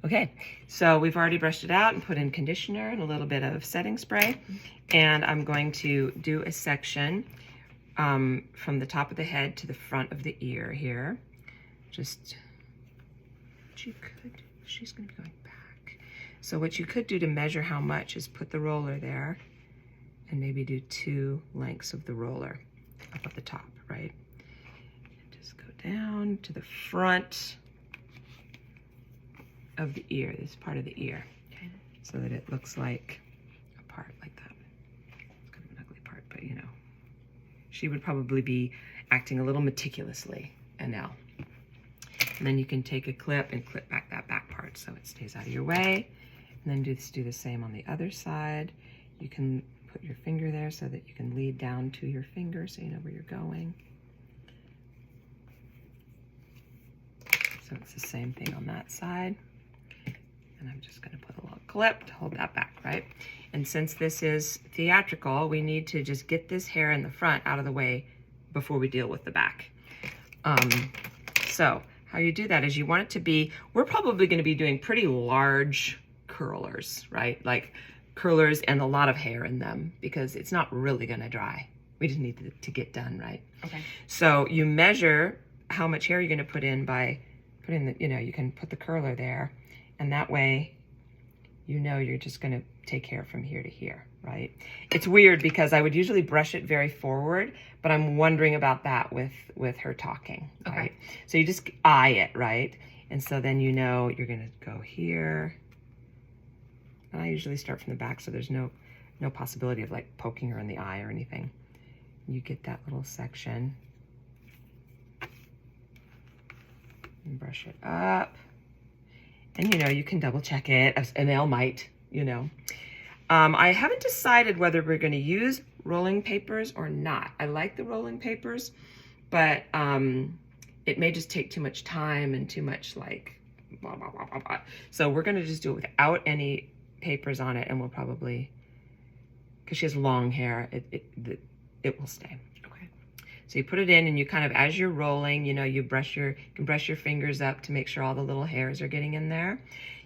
Okay, so we've already brushed it out and put in conditioner and a little bit of setting spray. And I'm going to do a section from the top of the head to the front of the ear here. Just, she's gonna be going back. So what you could do to measure how much is put the roller there and maybe do 2 lengths of the roller up at the top, right? And just go down to the front of the ear, this part of the ear, okay, so that it looks like a part like that. It's kind of an ugly part, but you know, she would probably be acting a little meticulously, Annelle. And then you can take a clip and clip back that back part so it stays out of your way. And then do the same on the other side. You can put your finger there so that you can lead down to your finger so you know where you're going. So it's the same thing on that side. And I'm just gonna put a little clip to hold that back, right? And since this is theatrical, we need to just get this hair in the front out of the way before we deal with the back. So how you do that is you want it to be, we're probably gonna be doing pretty large curlers, right? Like curlers and a lot of hair in them because it's not really gonna dry. We just need to get done, right? Okay. So you measure how much hair you're gonna put in by putting the, you know, you can put the curler there, and that way, you know, you're just gonna take hair from here to here, right? It's weird because I would usually brush it very forward, but I'm wondering about that with her talking, right? Okay. So you just eye it, right? And so then you know you're gonna go here. And I usually start from the back, so there's no possibility of like poking her in the eye or anything. You get that little section. And brush it up. And you know, you can double check it, as Annelle might, you know. I haven't decided whether we're gonna use rolling papers or not. I like the rolling papers, but it may just take too much time and too much like, blah, blah, blah, blah, blah. So we're gonna just do it without any papers on it, and we'll probably, because she has long hair, it will stay. Okay. So you put it in and you kind of, as you're rolling, you know, you can brush your fingers up to make sure all the little hairs are getting in there.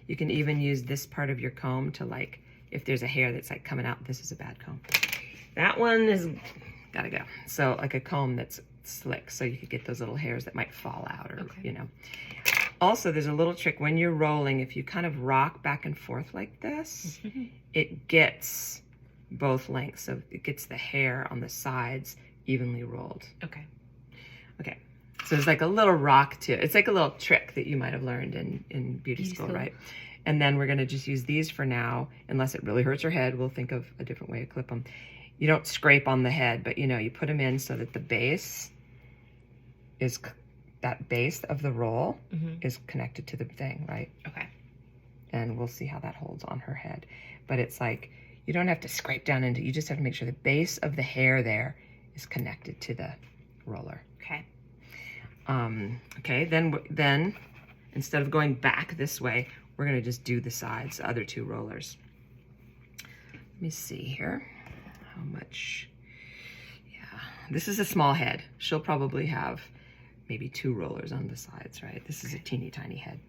You can even use this part of your comb to like, if there's a hair that's like coming out, this is a bad comb. That one is gotta go. So like a comb that's slick, so you could get those little hairs that might fall out or, okay, you know. Also, there's a little trick when you're rolling, if you kind of rock back and forth like this, it gets both lengths. So it gets the hair on the sides evenly rolled. Okay. Okay. So there's like a little rock to it. It's like a little trick that you might have learned in beauty school, right? And then we're going to just use these for now. Unless it really hurts your head, we'll think of a different way to clip them. You don't scrape on the head, but you know, you put them in so that the base is, that base of the roll is connected to the thing, right? Okay. And we'll see how that holds on her head. But it's like, you don't have to scrape down into, you just have to make sure the base of the hair there is connected to the roller. Okay. Okay, then instead of going back this way, we're gonna just do the sides, the other 2 rollers. Let me see here, how much, yeah. This is a small head. She'll probably have maybe 2 rollers on the sides, right? This is a teeny tiny head.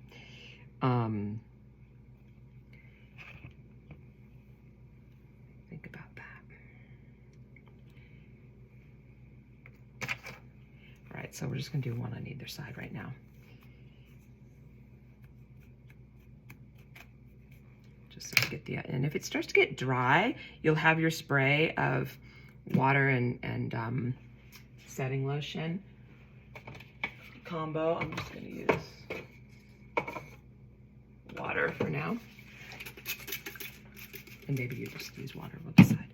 Think about that. All right, so we're just gonna do 1 on either side right now. Just to get the, and if it starts to get dry, you'll have your spray of water and setting lotion combo. I'm just gonna use water for now. And maybe you just use water, we'll decide.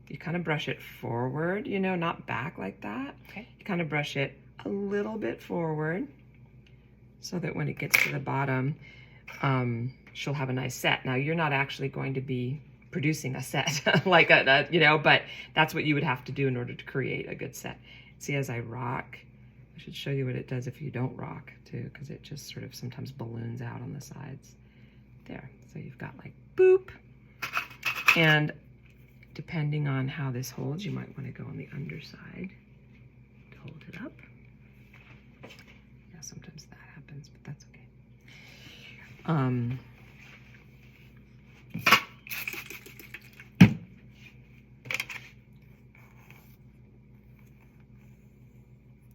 You kind of brush it forward, you know, not back like that. Okay. You kind of brush it a little bit forward so that when it gets to the bottom, she'll have a nice set. Now, you're not actually going to be producing a set like a, you know, but that's what you would have to do in order to create a good set. See, as I rock, I should show you what it does if you don't rock too, because it just sort of sometimes balloons out on the sides. There, so you've got like boop. And depending on how this holds, you might want to go on the underside to hold it up. Yeah, sometimes that happens, but that's okay.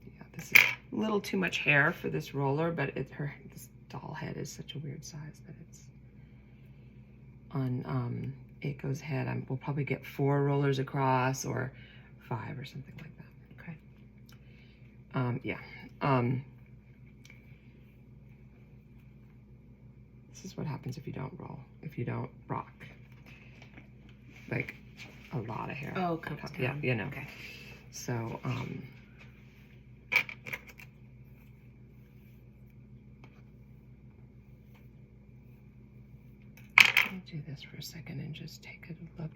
Yeah, this is a little too much hair for this roller, but this doll head is such a weird size that it's on Aiko's head. We'll probably get 4 rollers across or 5 or something like that. Okay. Yeah. This is what happens if you don't roll, if you don't rock. Like a lot of hair. Oh, comes down. Yeah, you know. Okay. So, let me do this for a second and just take a look.